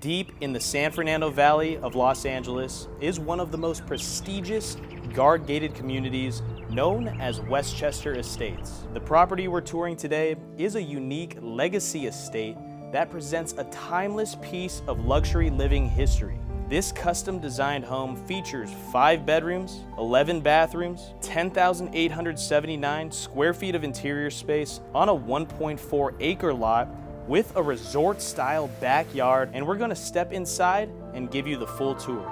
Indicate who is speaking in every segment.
Speaker 1: Deep in the San Fernando Valley of Los Angeles is one of the most prestigious guard-gated communities known as Westchester Estates. The property we're touring today is a unique legacy estate that presents a timeless piece of luxury living history. This custom-designed home features 5 bedrooms, 11 bathrooms, 10,879 square feet of interior space on a 1.4-acre lot with a resort-style backyard, and we're gonna step inside and give you the full tour.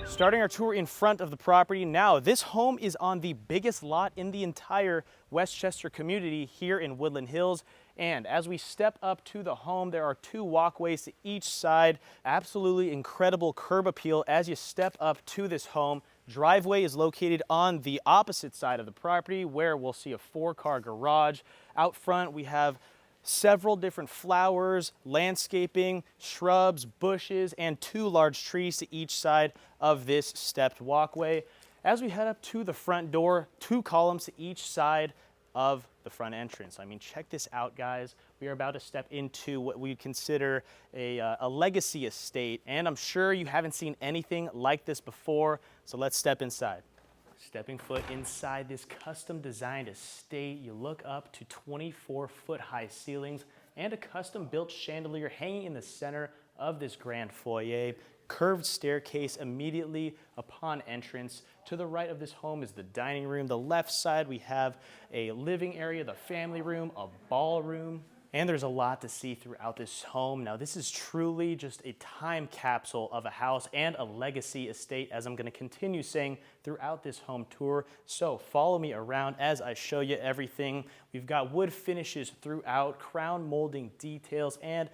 Speaker 1: Starting our tour in front of the property now, this home is on the biggest lot in the entire Westchester community here in Woodland Hills. And as we step up to the home, there are 2 walkways to each side. Absolutely incredible curb appeal as you step up to this home. Driveway is located on the opposite side of the property where we'll see a 4-car garage. Out front, we have several different flowers, landscaping, shrubs, bushes, and 2 large trees to each side of this stepped walkway. As we head up to the front door, 2 columns to each side of the front entrance. I mean, check this out, guys. We are about to step into what we consider a legacy estate, and I'm sure you haven't seen anything like this before, so let's step inside. Stepping foot inside this custom-designed estate, you look up to 24-foot high ceilings and a custom-built chandelier hanging in the center of this grand foyer. Curved staircase immediately upon entrance. To the right of this home is the dining room. The left side, we have a living area, the family room, a ballroom. And there's a lot to see throughout this home. Now, this is truly just a time capsule of a house and a legacy estate, as I'm gonna continue saying throughout this home tour. So follow me around as I show you everything. We've got wood finishes throughout, crown molding details, and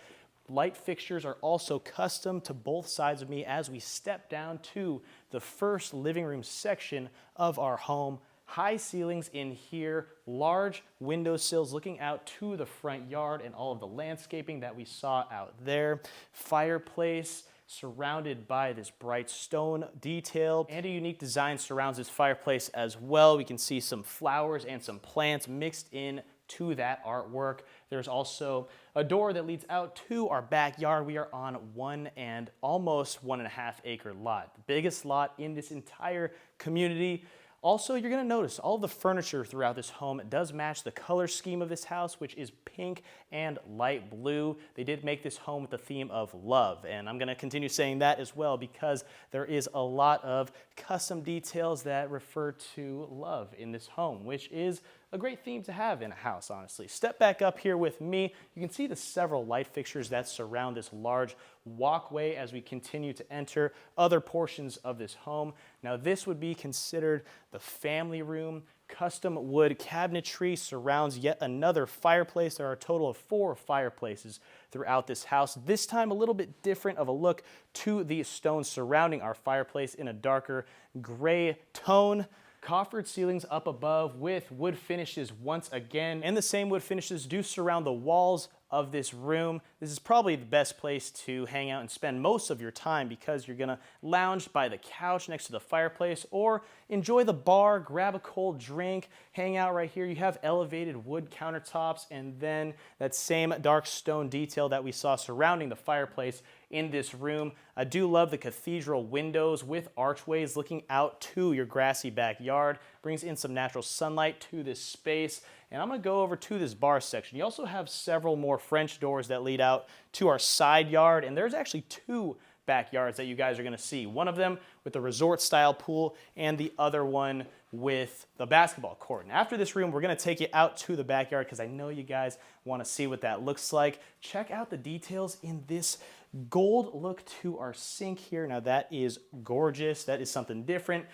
Speaker 1: light fixtures are also custom to both sides of me as we step down to the first living room section of our home. High ceilings in here, large windowsills looking out to the front yard and all of the landscaping that we saw out there. Fireplace surrounded by this bright stone detail, and a unique design surrounds this fireplace as well. We can see some flowers and some plants mixed in to that artwork. There's also a door that leads out to our backyard. We are on almost 1.5 acre lot, the biggest lot in this entire community. Also, you're gonna notice all of the furniture throughout this home does match the color scheme of this house, which is pink and light blue. They did make this home with the theme of love, and I'm gonna continue saying that as well because there is a lot of custom details that refer to love in this home, which is a great theme to have in a house, honestly. Step back up here with me. You can see the several light fixtures that surround this large walkway as we continue to enter other portions of this home. Now, this would be considered the family room. Custom wood cabinetry surrounds yet another fireplace. There are a total of 4 fireplaces throughout this house. This time a little bit different of a look to the stones surrounding our fireplace in a darker gray tone. Coffered ceilings up above with wood finishes once again, and the same wood finishes do surround the walls of this room. This is probably the best place to hang out and spend most of your time because you're gonna lounge by the couch next to the fireplace or enjoy the bar, grab a cold drink, hang out right here. You have elevated wood countertops and then that same dark stone detail that we saw surrounding the fireplace in this room. I do love the cathedral windows with archways looking out to your grassy backyard. Brings in some natural sunlight to this space. And I'm gonna go over to this bar section. You also have several more French doors that lead out to our side yard, and there's actually 2 backyards that you guys are gonna see. One of them with the resort style pool and the other one with the basketball court. And after this room, we're gonna take you out to the backyard because I know you guys wanna see what that looks like. Check out the details in this gold look to our sink here. Now that is gorgeous. That is something different.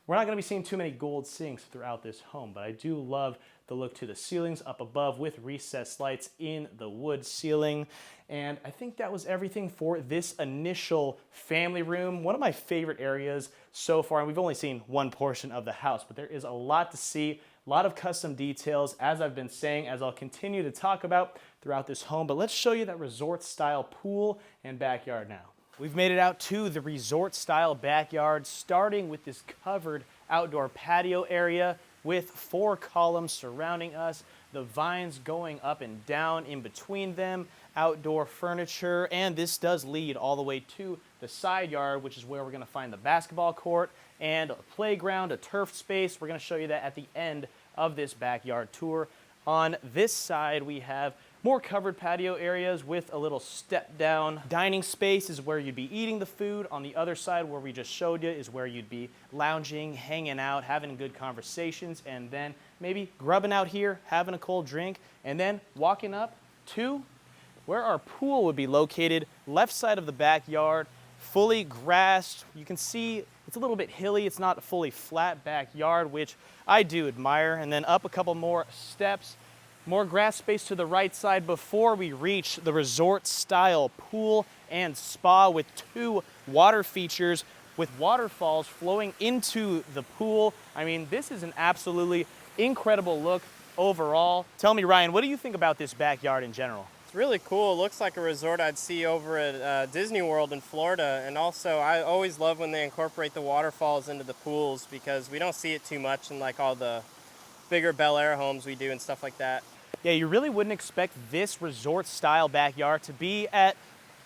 Speaker 1: We're not gonna be seeing too many gold sinks throughout this home, but I do love the look to the ceilings up above with recessed lights in the wood ceiling. And I think that was everything for this initial family room. One of my favorite areas so far, and we've only seen one portion of the house, but there is a lot to see, a lot of custom details, as I've been saying, as I'll continue to talk about throughout this home. But let's show you that resort style pool and backyard now. We've made it out to the resort style backyard, starting with this covered outdoor patio area with 4 columns surrounding us, the vines going up and down in between them, outdoor furniture, and this does lead all the way to the side yard, which is where we're going to find the basketball court and a playground, a turf space. We're going to show you that at the end of this backyard tour. On this side, we have more covered patio areas with a little step down. Dining space is where you'd be eating the food. On the other side, where we just showed you, is where you'd be lounging, hanging out, having good conversations, and then maybe grubbing out here, having a cold drink, and then walking up to where our pool would be located, left side of the backyard, fully grassed. You can see it's a little bit hilly. It's not a fully flat backyard, which I do admire. And then up a couple more steps, more grass space to the right side before we reach the resort style pool and spa with 2 water features with waterfalls flowing into the pool. I mean, this is an absolutely incredible look overall. Tell me, Ryan, what do you think about this backyard in general?
Speaker 2: It's really cool. It looks like a resort I'd see over at Disney World in Florida. And also, I always love when they incorporate the waterfalls into the pools because we don't see it too much in like all the bigger Bel Air homes we do and stuff like that.
Speaker 1: Yeah, you really wouldn't expect this resort style backyard to be at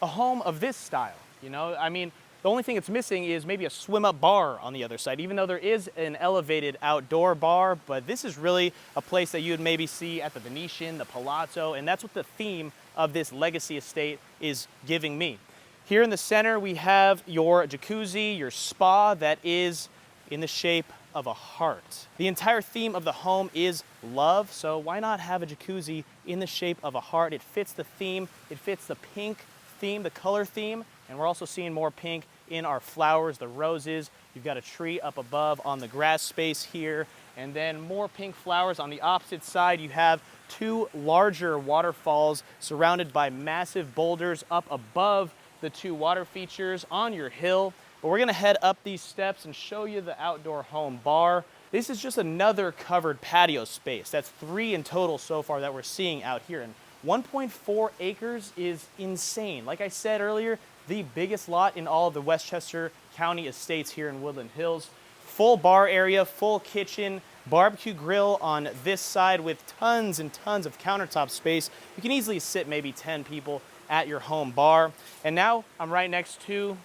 Speaker 1: a home of this style. You know, I mean, the only thing it's missing is maybe a swim up bar on the other side, even though there is an elevated outdoor bar. But this is really a place that you would maybe see at the Venetian, the Palazzo, and that's what the theme of this legacy estate is giving me. Here in the center, we have your jacuzzi, your spa that is in the shape of a heart. The entire theme of the home is love, so why not have a jacuzzi in the shape of a heart? It fits the theme, it fits the pink theme, the color theme, and we're also seeing more pink in our flowers, the roses. You've got a tree up above on the grass space here, and then more pink flowers. On the opposite side, you have 2 larger waterfalls surrounded by massive boulders up above the 2 water features on your hill. But we're gonna head up these steps and show you the outdoor home bar. This is just another covered patio space. That's 3 in total so far that we're seeing out here. And 1.4 acres is insane. Like I said earlier, the biggest lot in all of the Westchester County estates here in Woodland Hills. Full bar area, full kitchen, barbecue grill on this side with tons and tons of countertop space. You can easily sit maybe 10 people at your home bar. And now I'm right next to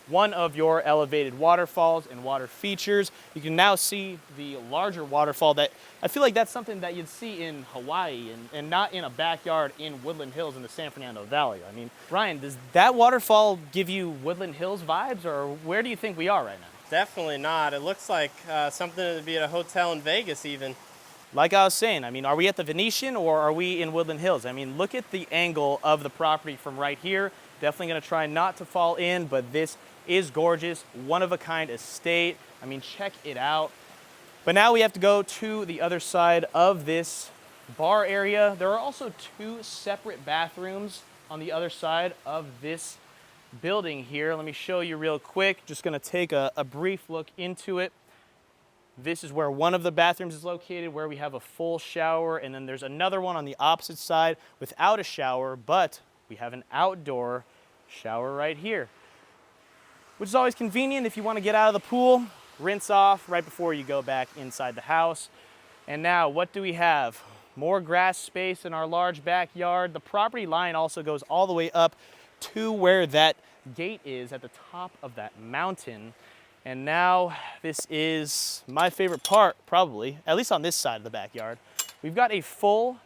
Speaker 1: one of your elevated waterfalls and water features. You can now see the larger waterfall that I feel like that's something that you'd see in Hawaii and not in a backyard in Woodland Hills in the San Fernando Valley. I mean, Ryan, does that waterfall give you Woodland Hills vibes, or where do you think we are right now?
Speaker 2: Definitely not. It looks like something to be at a hotel in Vegas even.
Speaker 1: Like I was saying, I mean, are we at the Venetian or are we in Woodland Hills? I mean, look at the angle of the property from right here. Definitely gonna try not to fall in, but this is gorgeous, one-of-a-kind estate. I mean, check it out. But now we have to go to the other side of this bar area. There are also 2 separate bathrooms on the other side of this building here. Let me show you real quick. Just gonna take a brief look into it. This is where one of the bathrooms is located, where we have a full shower, and then there's another one on the opposite side without a shower, but we have an outdoor shower right here, which is always convenient if you want to get out of the pool, rinse off right before you go back inside the house. And now, what do we have? More grass space in our large backyard. The property line also goes all the way up to where that gate is at the top of that mountain. And now, this is my favorite part, probably, at least on this side of the backyard. We've got a full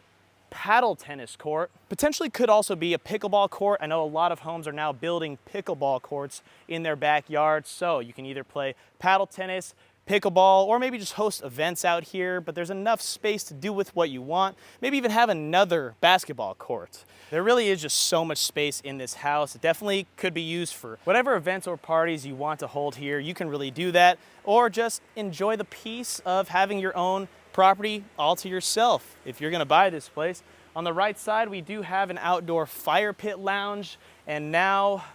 Speaker 1: paddle tennis court. Potentially could also be a pickleball court. I know a lot of homes are now building pickleball courts in their backyard, so you can either play paddle tennis, pickleball, or maybe just host events out here, but there's enough space to do with what you want. Maybe even have another basketball court. There really is just so much space in this house. It definitely could be used for whatever events or parties you want to hold here. You can really do that, or just enjoy the peace of having your own property all to yourself if you're gonna buy this place. On the right side, we do have an outdoor fire pit lounge. And now,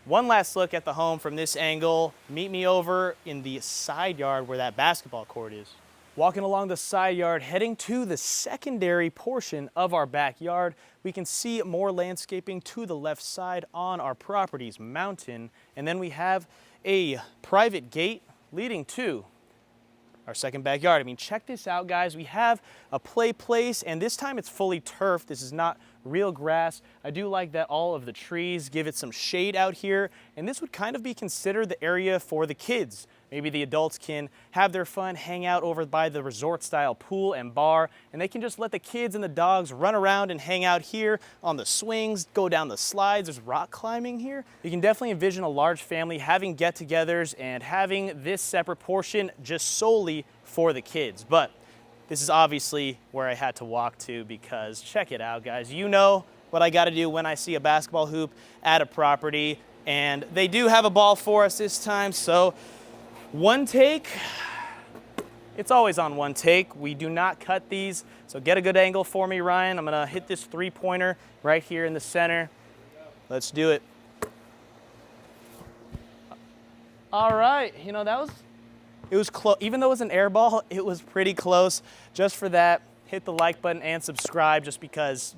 Speaker 1: one last look at the home from this angle. Meet me over in the side yard where that basketball court is. Walking along the side yard, heading to the secondary portion of our backyard, we can see more landscaping to the left side on our property's mountain. And then we have a private gate leading to our second backyard. I mean, check this out, guys. We have a play place, and this time it's fully turfed. This is not real grass. I do like that all of the trees give it some shade out here, and this would kind of be considered the area for the kids. Maybe the adults can have their fun, hang out over by the resort-style pool and bar, and they can just let the kids and the dogs run around and hang out here on the swings, go down the slides. There's rock climbing here. You can definitely envision a large family having get-togethers and having this separate portion just solely for the kids. But this is obviously where I had to walk to because check it out, guys. You know what I got to do when I see a basketball hoop at a property, and they do have a ball for us this time, so one take, it's always on one take. We do not cut these, so get a good angle for me, Ryan. I'm gonna hit this three-pointer right here in the center. Let's do it. All right, you know, it was close. Even though it was an air ball, it was pretty close. Just for that, hit the like button and subscribe just because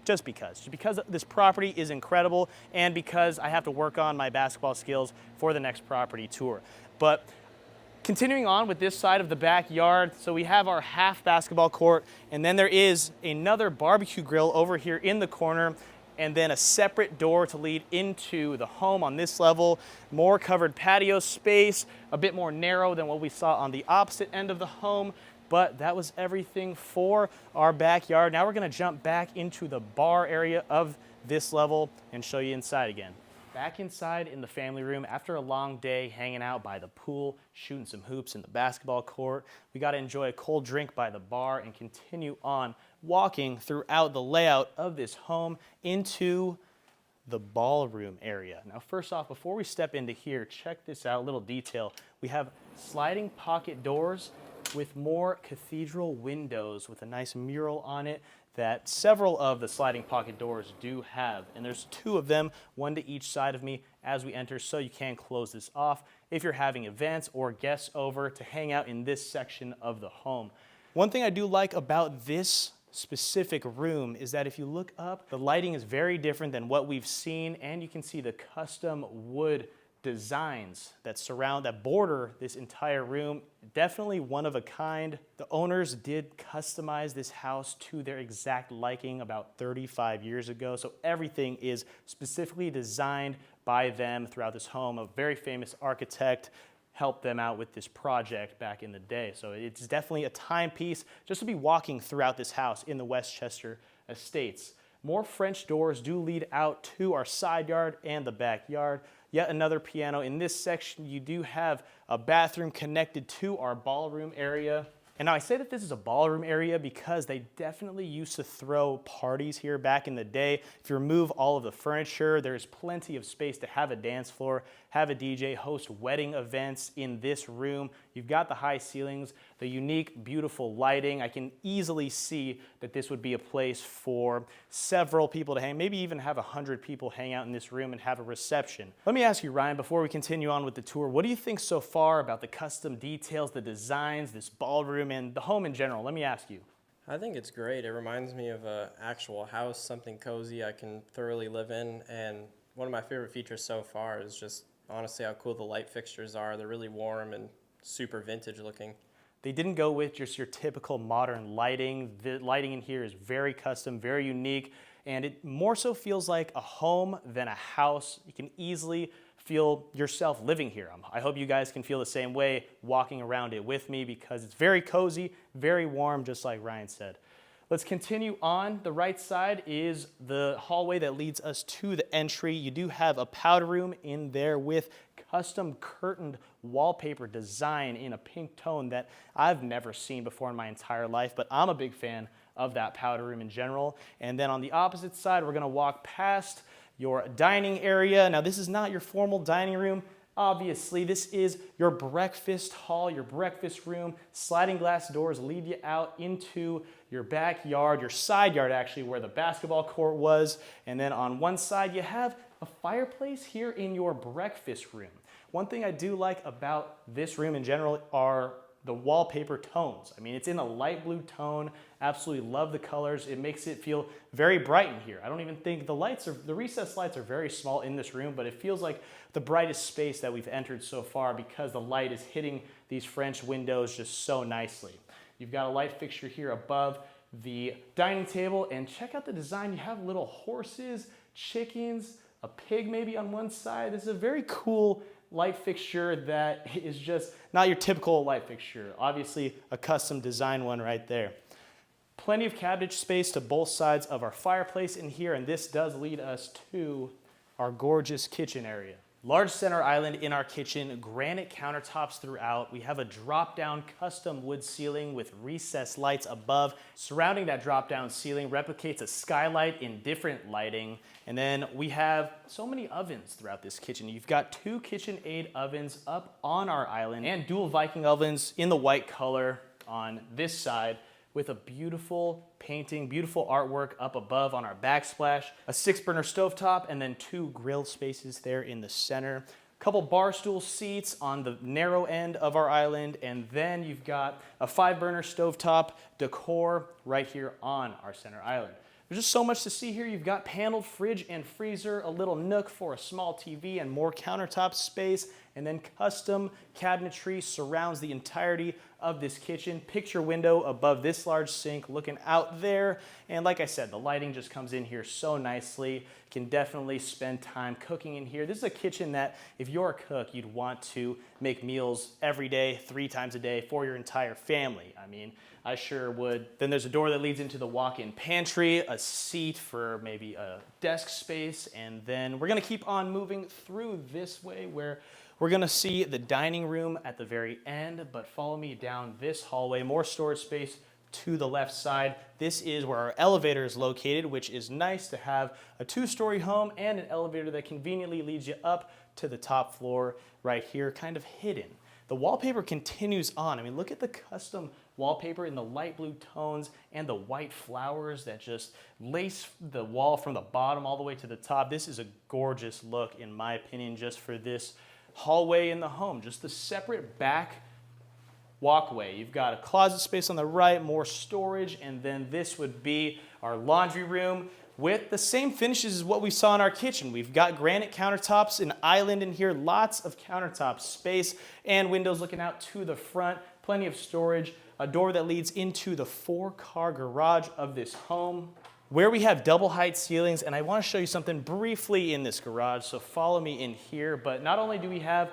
Speaker 1: this property is incredible and because I have to work on my basketball skills for the next property tour. But continuing on with this side of the backyard, so we have our half basketball court, and then there is another barbecue grill over here in the corner, and then a separate door to lead into the home on this level. More covered patio space, a bit more narrow than what we saw on the opposite end of the home. But that was everything for our backyard. Now we're gonna jump back into the bar area of this level and show you inside again. Back inside in the family room after a long day hanging out by the pool, shooting some hoops in the basketball court. We got to enjoy a cold drink by the bar and continue on walking throughout the layout of this home into the ballroom area. Now, first off, before we step into here, check this out, little detail. We have sliding pocket doors with more cathedral windows with a nice mural on it that several of the sliding pocket doors do have. And there's two of them, one to each side of me as we enter, so you can close this off if you're having events or guests over to hang out in this section of the home. One thing I do like about this specific room is that if you look up, the lighting is very different than what we've seen, and you can see the custom wood designs that border this entire room. Definitely one of a kind. The owners did customize this house to their exact liking about 35 years ago, so everything is specifically designed by them throughout this home. A very famous architect helped them out with this project back in the day, so it's definitely a timepiece just to be walking throughout this house in the Westchester Estates. More French doors do lead out to our side yard and the backyard. Yet another piano. In this section, you do have a bathroom connected to our ballroom area. And now I say that this is a ballroom area because they definitely used to throw parties here back in the day. If you remove all of the furniture, there's plenty of space to have a dance floor, have a DJ, host wedding events in this room. You've got the high ceilings, the unique, beautiful lighting. I can easily see that this would be a place for several people to hang, maybe even have 100 people hang out in this room and have a reception. Let me ask you, Ryan, before we continue on with the tour, what do you think so far about the custom details, the designs, this ballroom, and the home in general? Let me ask you.
Speaker 2: I think it's great. It reminds me of an actual house, something cozy I can thoroughly live in. And one of my favorite features so far is just honestly how cool the light fixtures are. They're really warm and super vintage looking.
Speaker 1: They didn't go with just your typical modern lighting. The lighting in here is very custom, very unique, and it more so feels like a home than a house. You can easily feel yourself living here. I hope you guys can feel the same way walking around it with me because it's very cozy, very warm, just like Ryan said. Let's continue on. The right side is the hallway that leads us to the entry. You do have a powder room in there with custom curtained wallpaper design in a pink tone that I've never seen before in my entire life, but I'm a big fan of that powder room in general. And then on the opposite side, we're gonna walk past your dining area. Now, this is not your formal dining room. Obviously, this is your breakfast hall, your breakfast room. Sliding glass doors lead you out into your backyard, your side yard actually, where the basketball court was. And then on one side, you have a fireplace here in your breakfast room. One thing I do like about this room in general are the wallpaper tones. I mean, it's in a light blue tone. Absolutely love the colors. It makes it feel very bright in here. I don't even think the recessed lights are very small in this room, but it feels like the brightest space that we've entered so far because the light is hitting these French windows just so nicely. You've got a light fixture here above the dining table, and check out the design. You have little horses, chickens, a pig maybe on one side. This is a very cool light fixture that is just not your typical light fixture. Obviously a custom design one right there. Plenty of cabinet space to both sides of our fireplace in here, and this does lead us to our gorgeous kitchen area. Large center island in our kitchen, granite countertops throughout. We have a drop-down custom wood ceiling with recessed lights above. Surrounding that drop-down ceiling replicates a skylight in different lighting. And then we have so many ovens throughout this kitchen. You've got 2 KitchenAid ovens up on our island and dual Viking ovens in the white color on this side, with a beautiful painting, beautiful artwork up above on our backsplash, a 6-burner stovetop, and then 2 grill spaces there in the center. A couple bar stool seats on the narrow end of our island, and then you've got a 5-burner stovetop decor right here on our center island. There's just so much to see here. You've got paneled fridge and freezer, a little nook for a small TV and more countertop space, and then custom cabinetry surrounds the entirety of this kitchen. Picture window above this large sink looking out there. And like I said, the lighting just comes in here so nicely. Can definitely spend time cooking in here. This is a kitchen that if you're a cook, you'd want to make meals every day, 3 times a day for your entire family. I mean, I sure would. Then there's a door that leads into the walk-in pantry, a seat for maybe a desk space, and then we're gonna keep on moving through this way where we're gonna see the dining room at the very end, but follow me down this hallway, more storage space to the left side. This is where our elevator is located, which is nice to have a 2-story home and an elevator that conveniently leads you up to the top floor right here, kind of hidden. The wallpaper continues on. I mean, look at the custom wallpaper in the light blue tones and the white flowers that just lace the wall from the bottom all the way to the top. This is a gorgeous look, in my opinion, just for this hallway in the home. Just the separate back walkway. You've got a closet space on the right, more storage, and then this would be our laundry room with the same finishes as what we saw in our kitchen. We've got granite countertops, an island in here, lots of countertop space, and windows looking out to the front, plenty of storage, a door that leads into the 4-car garage of this home, where we have double height ceilings. And I want to show you something briefly in this garage, so follow me in here. But not only do we have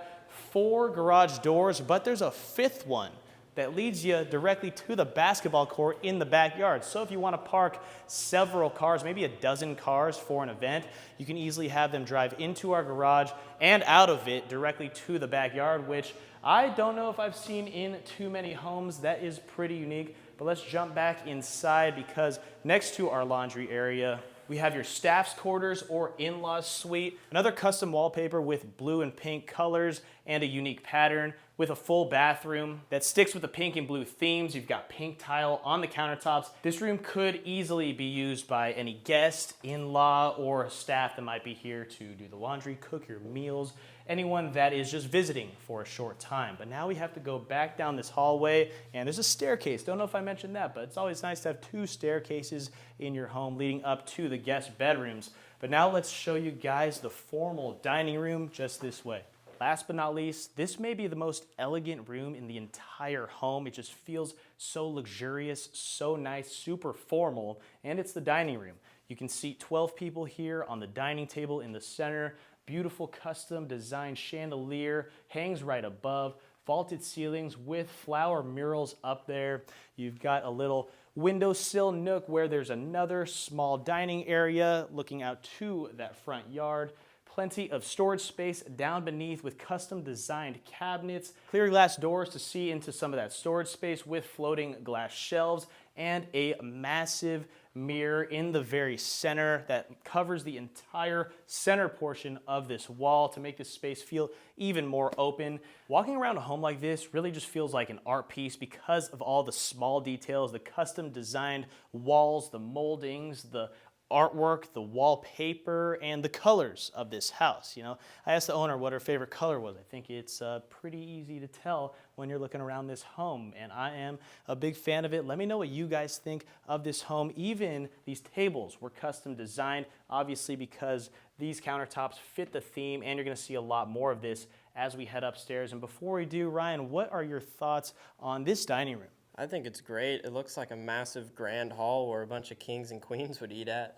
Speaker 1: 4 garage doors, but there's a 5th one that leads you directly to the basketball court in the backyard. So if you want to park several cars, maybe a dozen cars for an event, you can easily have them drive into our garage and out of it directly to the backyard, which I don't know if I've seen in too many homes. That is pretty unique. But let's jump back inside, because next to our laundry area, we have your staff's quarters or in-laws suite, another custom wallpaper with blue and pink colors and a unique pattern, with a full bathroom that sticks with the pink and blue themes. You've got pink tile on the countertops. This room could easily be used by any guest, in-law, or staff that might be here to do the laundry, cook your meals, anyone that is just visiting for a short time. But now we have to go back down this hallway, and there's a staircase. Don't know if I mentioned that, but it's always nice to have 2 staircases in your home leading up to the guest bedrooms. But now let's show you guys the formal dining room just this way. Last but not least, this may be the most elegant room in the entire home. It just feels so luxurious, so nice, super formal, and it's the dining room. You can seat 12 people here on the dining table in the center. Beautiful custom designed chandelier hangs right above, vaulted ceilings with flower murals up there. You've got a little windowsill nook where there's another small dining area looking out to that front yard. Plenty of storage space down beneath with custom designed cabinets, clear glass doors to see into some of that storage space with floating glass shelves, and a massive mirror in the very center that covers the entire center portion of this wall to make this space feel even more open. Walking around a home like this really just feels like an art piece because of all the small details, the custom designed walls, the moldings, the artwork, the wallpaper, and the colors of this house. You know, I asked the owner what her favorite color was. I think it's pretty easy to tell when you're looking around this home, and I am a big fan of it. Let me know what you guys think of this home. Even these tables were custom designed, obviously because these countertops fit the theme, and you're gonna see a lot more of this as we head upstairs. And before we do, Ryan, what are your thoughts on this dining room?
Speaker 2: I think it's great. It looks like a massive grand hall where a bunch of kings and queens would eat at.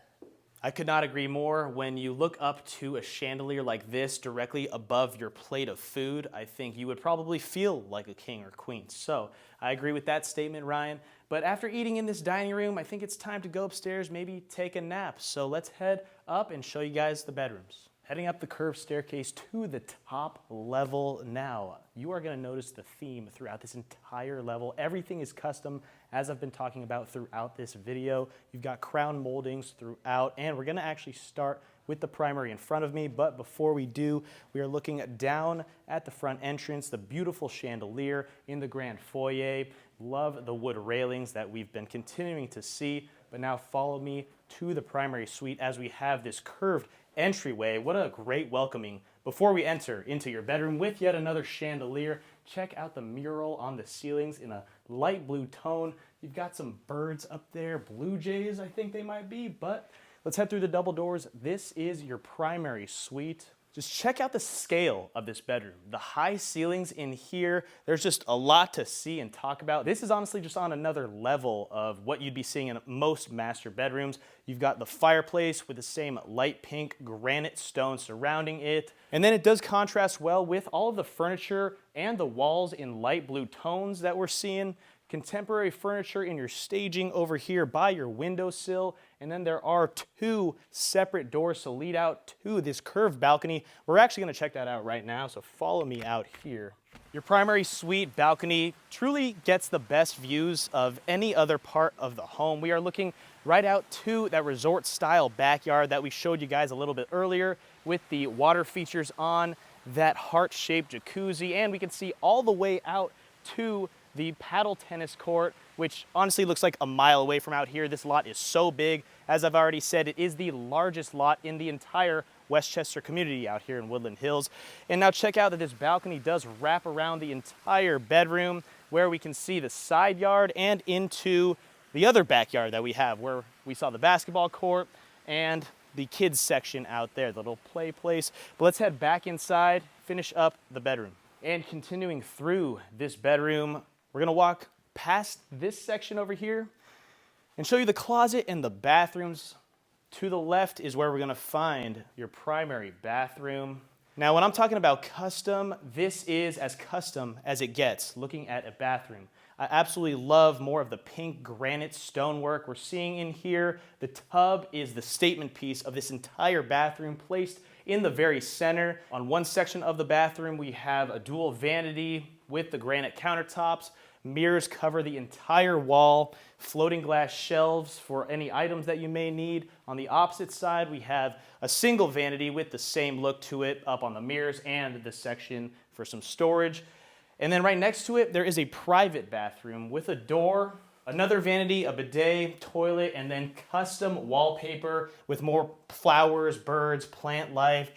Speaker 1: I could not agree more. When you look up to a chandelier like this directly above your plate of food, I think you would probably feel like a king or queen. So I agree with that statement, Ryan. But after eating in this dining room, I think it's time to go upstairs, maybe take a nap. So let's head up and show you guys the bedrooms. Heading up the curved staircase to the top level now, you are going to notice the theme throughout this entire level. Everything is custom, as I've been talking about throughout this video. You've got crown moldings throughout, and we're going to actually start with the primary in front of me. But before we do, we are looking down at the front entrance, the beautiful chandelier in the grand foyer. Love the wood railings that we've been continuing to see. But now follow me to the primary suite as we have this curved entryway. What a great welcoming before we enter into your bedroom with yet another chandelier. Check out the mural on the ceilings in a light blue tone. You've got some birds up there, blue jays I think they might be, but let's head through the double doors. This is your primary suite. Just check out the scale of this bedroom. The high ceilings in here, there's just a lot to see and talk about. This is honestly just on another level of what you'd be seeing in most master bedrooms. You've got the fireplace with the same light pink granite stone surrounding it. And then it does contrast well with all of the furniture and the walls in light blue tones that we're seeing. Contemporary furniture in your staging over here by your windowsill. And then there are two separate doors to lead out to this curved balcony. We're actually going to check that out right now, so follow me out here. Your primary suite balcony truly gets the best views of any other part of the home. We are looking right out to that resort style backyard that we showed you guys a little bit earlier with the water features on that heart-shaped jacuzzi, and we can see all the way out to the paddle tennis court, which honestly looks like a mile away from out here. This lot is so big. As I've already said, it is the largest lot in the entire Westchester community out here in Woodland Hills. And now check out that this balcony does wrap around the entire bedroom, where we can see the side yard and into the other backyard that we have, where we saw the basketball court and the kids section out there, the little play place. But let's head back inside, finish up the bedroom. And continuing through this bedroom, we're gonna walk past this section over here and show you the closet and the bathrooms. To the left is where we're gonna find your primary bathroom. Now, when I'm talking about custom, this is as custom as it gets, looking at a bathroom. I absolutely love more of the pink granite stonework we're seeing in here. The tub is the statement piece of this entire bathroom, placed in the very center. On one section of the bathroom, we have a dual vanity with the granite countertops. Mirrors cover the entire wall, floating glass shelves for any items that you may need. On the opposite side, we have a single vanity with the same look to it up on the mirrors and the section for some storage. And then right next to it, there is a private bathroom with a door, another vanity, a bidet, toilet, and then custom wallpaper with more flowers, birds, plant life.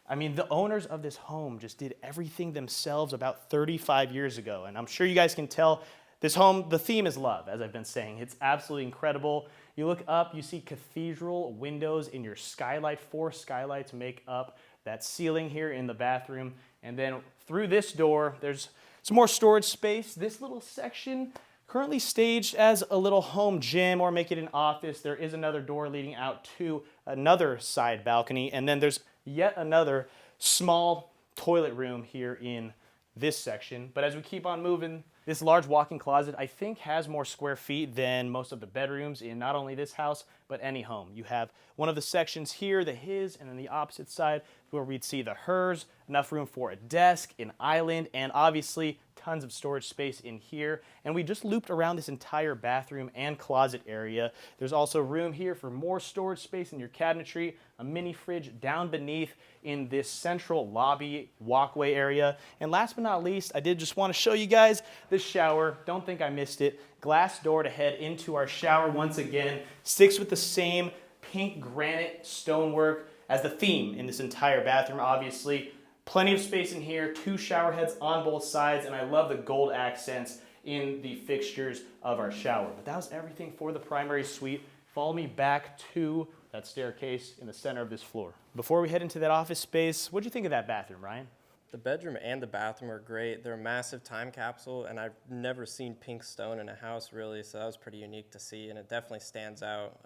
Speaker 1: I mean, the owners of this home just did everything themselves about 35 years ago. And I'm sure you guys can tell this home, the theme is love, as I've been saying. It's absolutely incredible. You look up, you see cathedral windows in your skylight. 4 skylights make up that ceiling here in the bathroom. And then through this door, there's some more storage space. This little section currently staged as a little home gym, or make it an office. There is another door leading out to another side balcony. And then there's yet another small toilet room here in this section. But as we keep on moving, this large walk-in closet, I think, has more square feet than most of the bedrooms in not only this house, but any home. You have one of the sections here, the his, and then the opposite side where we'd see the hers, enough room for a desk, an island, and obviously tons of storage space in here. And we just looped around this entire bathroom and closet area. There's also room here for more storage space in your cabinetry, a mini fridge down beneath in this central lobby walkway area. And last but not least, I did just want to show you guys this shower. Don't think I missed it. Glass door to head into our shower once again. Sticks with the same pink granite stonework as the theme in this entire bathroom, obviously. Plenty of space in here, 2 shower heads on both sides, and I love the gold accents in the fixtures of our shower. But that was everything for the primary suite. Follow me back to that staircase in the center of this floor. Before we head into that office space, what'd you think of that bathroom, Ryan?
Speaker 2: The bedroom and the bathroom are great. They're a massive time capsule, and I've never seen pink stone in a house, really, so that was pretty unique to see, and it definitely stands out.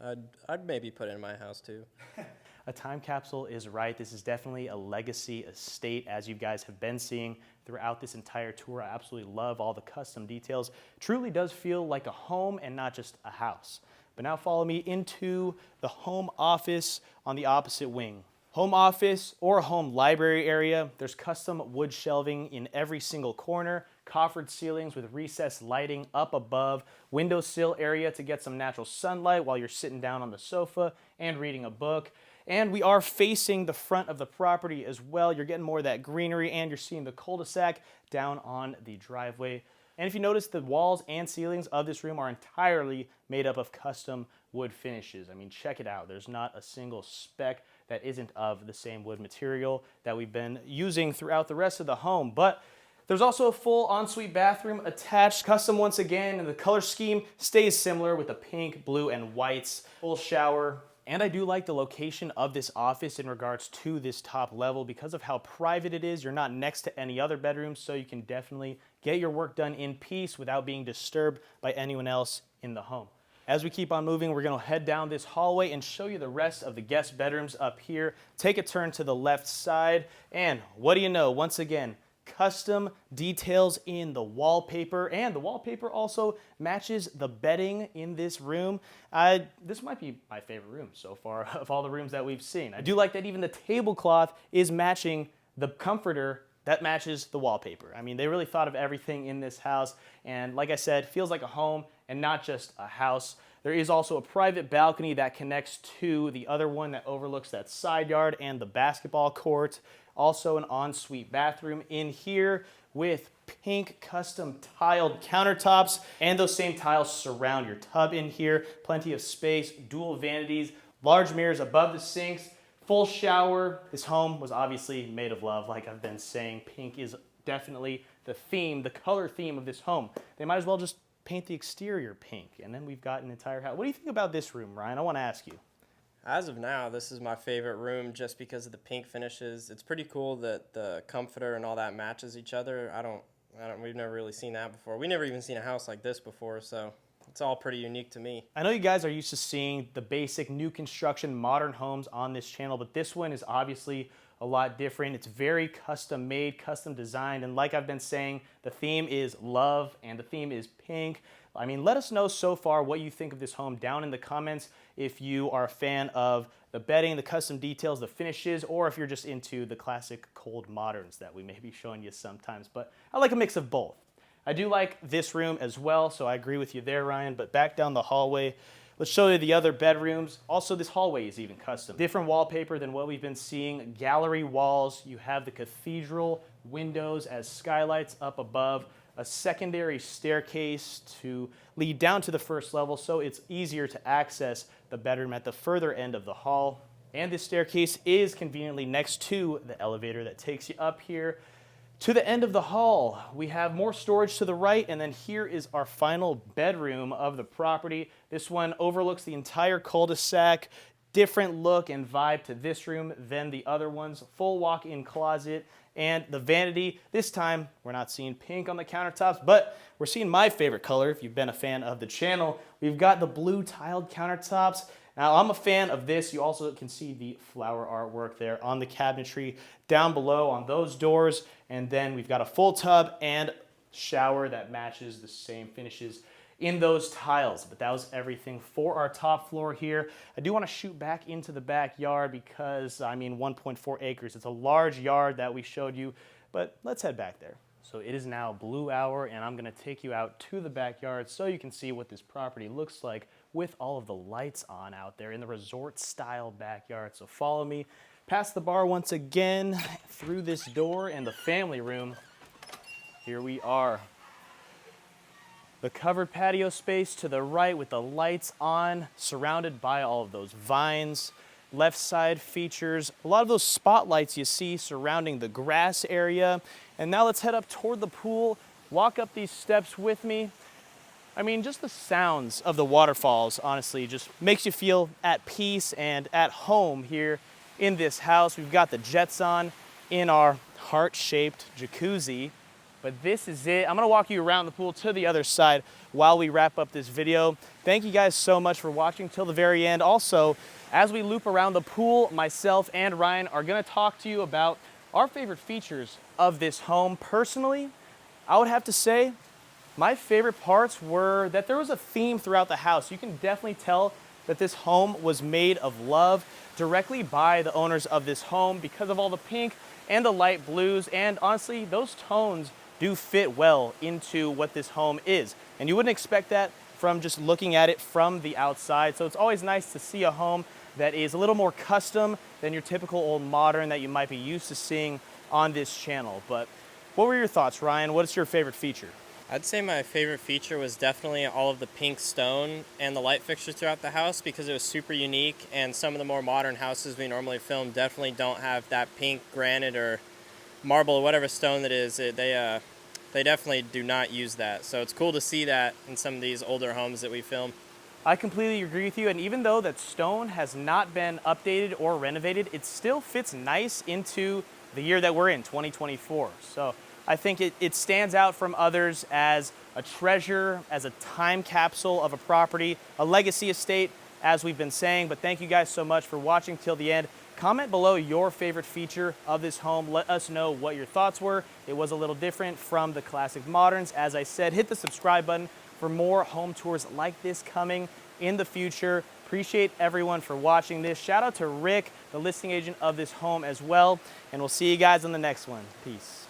Speaker 2: I'd maybe put it in my house, too.
Speaker 1: A time capsule is right. This is definitely a legacy estate, as you guys have been seeing throughout this entire tour. I absolutely love all the custom details. Truly does feel like a home and not just a house. But now follow me into the home office on the opposite wing. Home office or home library area. There's custom wood shelving in every single corner, coffered ceilings with recessed lighting up above, windowsill area to get some natural sunlight while you're sitting down on the sofa and reading a book. And we are facing the front of the property as well. You're getting more of that greenery and you're seeing the cul-de-sac down on the driveway. And if you notice, the walls and ceilings of this room are entirely made up of custom wood finishes. I mean, check it out. There's not a single speck that isn't of the same wood material that we've been using throughout the rest of the home. But there's also a full ensuite bathroom attached, custom once again, and the color scheme stays similar with the pink, blue, and whites. Full shower. And I do like the location of this office in regards to this top level because of how private it is. You're not next to any other bedrooms, so you can definitely get your work done in peace without being disturbed by anyone else in the home. As we keep on moving, we're gonna head down this hallway and show you the rest of the guest bedrooms up here. Take a turn to the left side, and what do you know? Once again, custom details in the wallpaper, and the wallpaper also matches the bedding in this room. This might be my favorite room so far of all the rooms that we've seen. I do like that even the tablecloth is matching the comforter that matches the wallpaper. I mean, they really thought of everything in this house, and like I said, feels like a home and not just a house. There is also a private balcony that connects to the other one that overlooks that side yard and the basketball court. Also an ensuite bathroom in here with pink custom tiled countertops, and those same tiles surround your tub in here. Plenty of space, dual vanities, large mirrors above the sinks, full shower. This home was obviously made of love, like I've been saying. Pink is definitely the theme, the color theme of this home. They might as well just paint the exterior pink, and then we've got an entire house. What do you think about this room, Ryan? I want to ask you.
Speaker 2: As of now, this is my favorite room just because of the pink finishes. It's pretty cool that the comforter and all that matches each other. We've never really seen that before. We never even seen a house like this before, so it's all pretty unique to me.
Speaker 1: I know you guys are used to seeing the basic new construction modern homes on this channel, but this one is obviously a lot different. It's very custom made, custom designed, and like I've been saying, the theme is love and the theme is pink. I mean, let us know so far what you think of this home down in the comments if you are a fan of the bedding, the custom details, the finishes, or if you're just into the classic cold moderns that we may be showing you sometimes. But I like a mix of both. I do like this room as well, so I agree with you there, Ryan. But back down the hallway, let's show you the other bedrooms. Also, this hallway is even custom. Different wallpaper than what we've been seeing. Gallery walls. You have the cathedral windows as skylights up above. A secondary staircase to lead down to the first level, so it's easier to access the bedroom at the further end of the hall. And this staircase is conveniently next to the elevator that takes you up here to the end of the hall. We have more storage to the right, and then here is our final bedroom of the property. This one overlooks the entire cul-de-sac. Different look and vibe to this room than the other ones. Full walk-in closet. And the vanity, this time we're not seeing pink on the countertops, but we're seeing my favorite color if you've been a fan of the channel. We've got the blue tiled countertops. Now I'm a fan of this. You also can see the flower artwork there on the cabinetry down below on those doors. And then we've got a full tub and shower that matches the same finishes in those tiles. But that was everything for our top floor here. I do want to shoot back into the backyard because, I mean, 1.4 acres. It's a large yard that we showed you, but let's head back there. So it is now blue hour, and I'm gonna take you out to the backyard so you can see what this property looks like with all of the lights on out there in the resort style backyard. So follow me past the bar once again, through this door and the family room. Here we are. The covered patio space to the right with the lights on, surrounded by all of those vines. Left side features a lot of those spotlights you see surrounding the grass area. And now let's head up toward the pool, walk up these steps with me. I mean, just the sounds of the waterfalls, honestly, just makes you feel at peace and at home here in this house. We've got the jets on in our heart-shaped jacuzzi. But this is it. I'm gonna walk you around the pool to the other side while we wrap up this video. Thank you guys so much for watching till the very end. Also, as we loop around the pool, myself and Ryan are gonna talk to you about our favorite features of this home. Personally, I would have to say my favorite parts were that there was a theme throughout the house. You can definitely tell that this home was made of love directly by the owners of this home because of all the pink and the light blues. And honestly, those tones do fit well into what this home is. And you wouldn't expect that from just looking at it from the outside. So it's always nice to see a home that is a little more custom than your typical old modern that you might be used to seeing on this channel. But what were your thoughts, Ryan? What's your favorite feature?
Speaker 2: I'd say my favorite feature was definitely all of the pink stone and the light fixtures throughout the house because it was super unique, and some of the more modern houses we normally film definitely don't have that pink granite or marble or whatever stone that is. They definitely do not use that. So it's cool to see that in some of these older homes that we film.
Speaker 1: I completely agree with you, and even though that stone has not been updated or renovated, it still fits nice into the year that we're in, 2024. So I think it stands out from others as a treasure, as a time capsule of a property, a legacy estate, as we've been saying. But thank you guys so much for watching till the end. Comment below your favorite feature of this home. Let us know what your thoughts were. It was a little different from the classic moderns. As I said, hit the subscribe button for more home tours like this coming in the future. Appreciate everyone for watching this. Shout out to Rick, the listing agent of this home as well. And we'll see you guys on the next one. Peace.